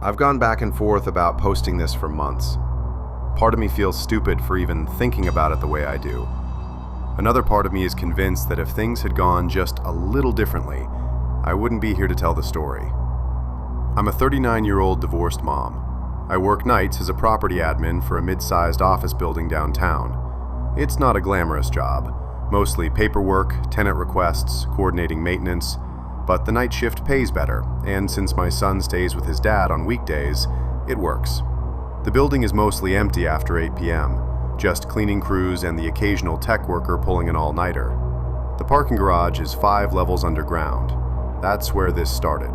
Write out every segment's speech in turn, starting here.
I've gone back and forth about posting this for months. Part of me feels stupid for even thinking about it the way I do. Another part of me is convinced that if things had gone just a little differently, I wouldn't be here to tell the story. I'm a 39-year-old divorced mom. I work nights as a property admin for a mid-sized office building downtown. It's not a glamorous job, mostly paperwork, tenant requests, coordinating maintenance, but the night shift pays better, and since my son stays with his dad on weekdays, it works. The building is mostly empty after 8 p.m., just cleaning crews and the occasional tech worker pulling an all-nighter. The parking garage is 5 levels underground. That's where this started.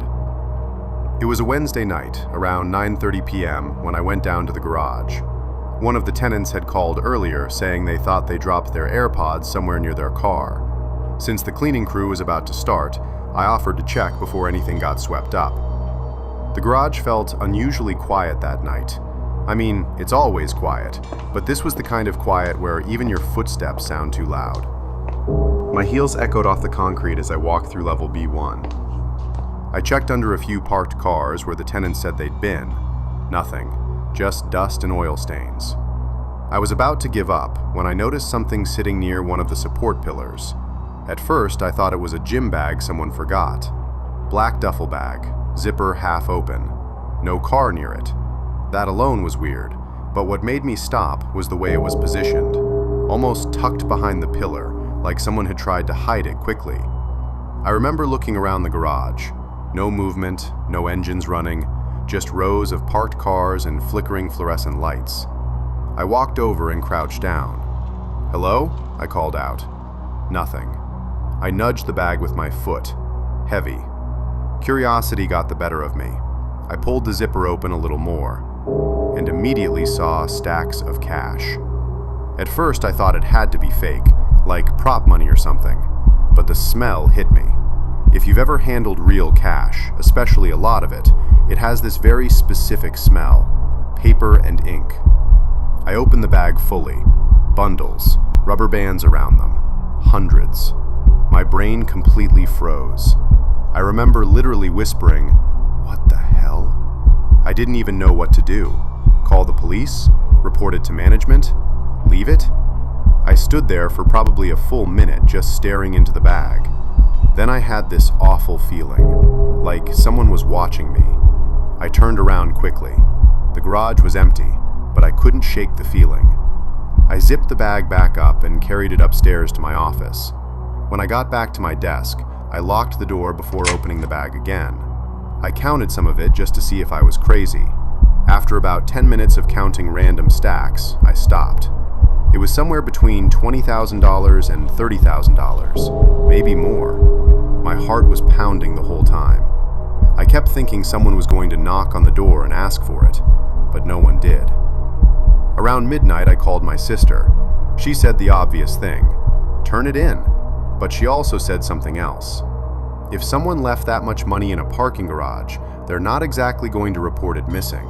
It was a Wednesday night, around 9:30 p.m., when I went down to the garage. One of the tenants had called earlier saying they thought they dropped their AirPods somewhere near their car. Since the cleaning crew was about to start, I offered to check before anything got swept up. The garage felt unusually quiet that night. I mean, it's always quiet, but this was the kind of quiet where even your footsteps sound too loud. My heels echoed off the concrete as I walked through level B1. I checked under a few parked cars where the tenants said they'd been. Nothing, just dust and oil stains. I was about to give up when I noticed something sitting near one of the support pillars. At first, I thought it was a gym bag someone forgot. Black duffel bag, zipper half open. No car near it. That alone was weird, but what made me stop was the way it was positioned, almost tucked behind the pillar, like someone had tried to hide it quickly. I remember looking around the garage. No movement, no engines running, just rows of parked cars and flickering fluorescent lights. I walked over and crouched down. "Hello?" I called out. Nothing. I nudged the bag with my foot. Heavy. Curiosity got the better of me. I pulled the zipper open a little more, and immediately saw stacks of cash. At first I thought it had to be fake, like prop money or something, but the smell hit me. If you've ever handled real cash, especially a lot of it, it has this very specific smell, paper and ink. I opened the bag fully. Bundles, rubber bands around them, hundreds. My brain completely froze. I remember literally whispering, "What the hell?" I didn't even know what to do. Call the police? Report it to management? Leave it? I stood there for probably a full minute just staring into the bag. Then I had this awful feeling, like someone was watching me. I turned around quickly. The garage was empty, but I couldn't shake the feeling. I zipped the bag back up and carried it upstairs to my office. When I got back to my desk, I locked the door before opening the bag again. I counted some of it just to see if I was crazy. After about 10 minutes of counting random stacks, I stopped. It was somewhere between $20,000 and $30,000, maybe more. My heart was pounding the whole time. I kept thinking someone was going to knock on the door and ask for it, but no one did. Around midnight, I called my sister. She said the obvious thing, turn it in, but she also said something else. If someone left that much money in a parking garage, they're not exactly going to report it missing.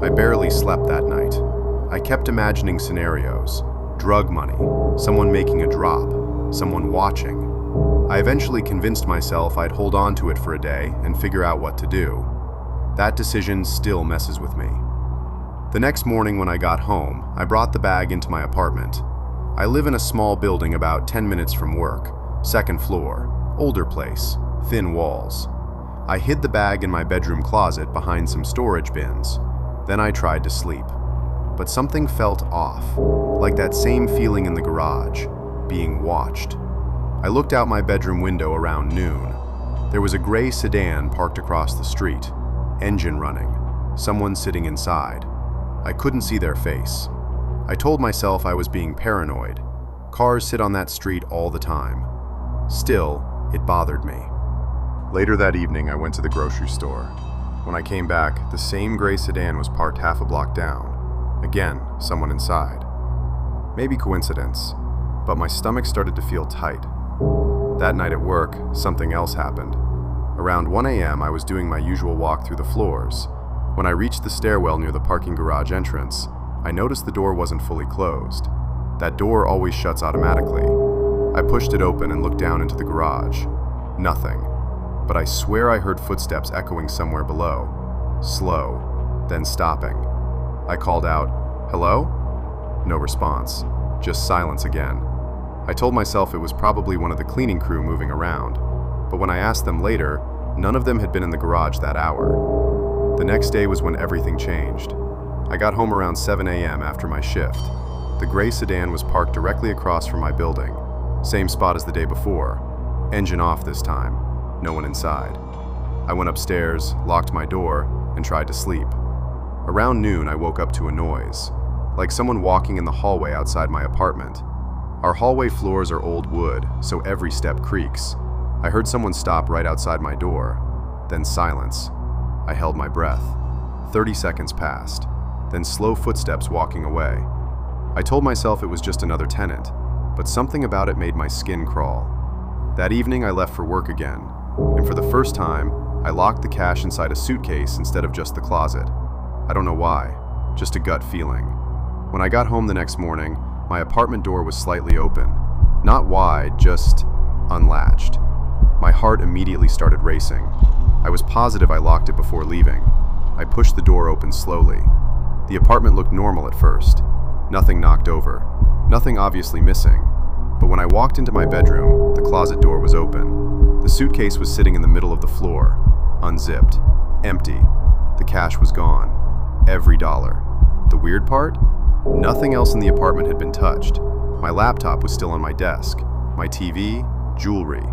I barely slept that night. I kept imagining scenarios. Drug money, someone making a drop, someone watching. I eventually convinced myself I'd hold on to it for a day and figure out what to do. That decision still messes with me. The next morning when I got home, I brought the bag into my apartment. I live in a small building about 10 minutes from work, second floor, older place, thin walls. I hid the bag in my bedroom closet behind some storage bins. Then I tried to sleep. But something felt off, like that same feeling in the garage, being watched. I looked out my bedroom window around noon. There was a gray sedan parked across the street, engine running, someone sitting inside. I couldn't see their face. I told myself I was being paranoid. Cars sit on that street all the time. Still, it bothered me. Later that evening, I went to the grocery store. When I came back, the same gray sedan was parked half a block down. Again, someone inside. Maybe coincidence, but my stomach started to feel tight. That night at work, something else happened. Around 1 a.m., I was doing my usual walk through the floors. When I reached the stairwell near the parking garage entrance, I noticed the door wasn't fully closed. That door always shuts automatically. I pushed it open and looked down into the garage. Nothing. But I swear I heard footsteps echoing somewhere below. slow, then stopping. I called out, "Hello?" No response, just silence again. I told myself it was probably one of the cleaning crew moving around, but when I asked them later, none of them had been in the garage that hour. The next day was when everything changed. I got home around 7 a.m. after my shift. The gray sedan was parked directly across from my building, same spot as the day before. Engine off this time, no one inside. I went upstairs, locked my door, and tried to sleep. Around noon, I woke up to a noise, like someone walking in the hallway outside my apartment. Our hallway floors are old wood, so every step creaks. I heard someone stop right outside my door, then silence. I held my breath. 30 seconds passed, then slow footsteps walking away. I told myself it was just another tenant, but something about it made my skin crawl. That evening, I left for work again, and for the first time, I locked the cash inside a suitcase instead of just the closet. I don't know why, just a gut feeling. When I got home the next morning, my apartment door was slightly open. Not wide, just unlatched. My heart immediately started racing. I was positive I locked it before leaving. I pushed the door open slowly. The apartment looked normal at first. Nothing knocked over. Nothing obviously missing. But when I walked into my bedroom, the closet door was open. The suitcase was sitting in the middle of the floor, unzipped, empty. The cash was gone. Every dollar. The weird part? Nothing else in the apartment had been touched. My laptop was still on my desk. My TV, jewelry,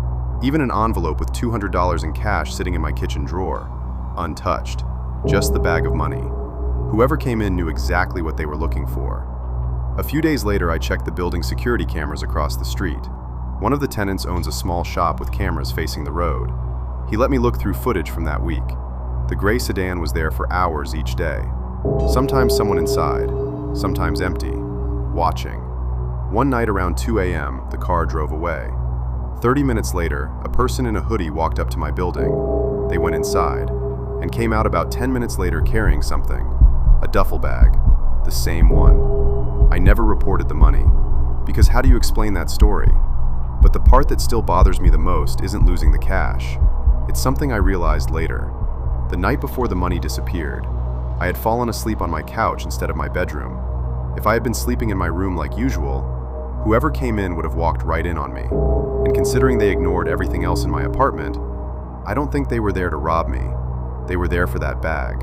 even an envelope with $200 in cash sitting in my kitchen drawer. Untouched. Just the bag of money. Whoever came in knew exactly what they were looking for. A few days later, I checked the building security cameras across the street. One of the tenants owns a small shop with cameras facing the road. He let me look through footage from that week. The gray sedan was there for hours each day. Sometimes someone inside, sometimes empty, watching. One night around 2 a.m., the car drove away. 30 minutes later, a person in a hoodie walked up to my building. They went inside, and came out about 10 minutes later carrying something. A duffel bag. The same one. I never reported the money, because how do you explain that story? But the part that still bothers me the most isn't losing the cash. It's something I realized later. The night before the money disappeared, I had fallen asleep on my couch instead of my bedroom. If I had been sleeping in my room like usual, whoever came in would have walked right in on me. And considering they ignored everything else in my apartment, I don't think they were there to rob me. They were there for that bag.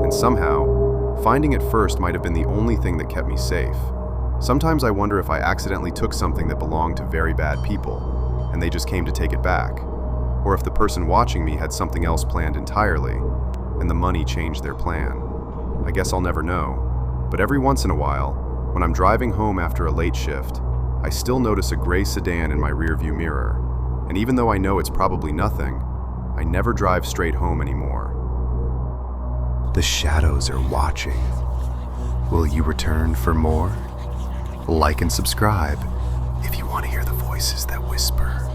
And somehow, finding it first might have been the only thing that kept me safe. Sometimes I wonder if I accidentally took something that belonged to very bad people, and they just came to take it back. Or if the person watching me had something else planned entirely, and the money changed their plan. I guess I'll never know. But every once in a while, when I'm driving home after a late shift, I still notice a gray sedan in my rearview mirror. And even though I know it's probably nothing, I never drive straight home anymore. The shadows are watching. Will you return for more? Like and subscribe if you want to hear the voices that whisper.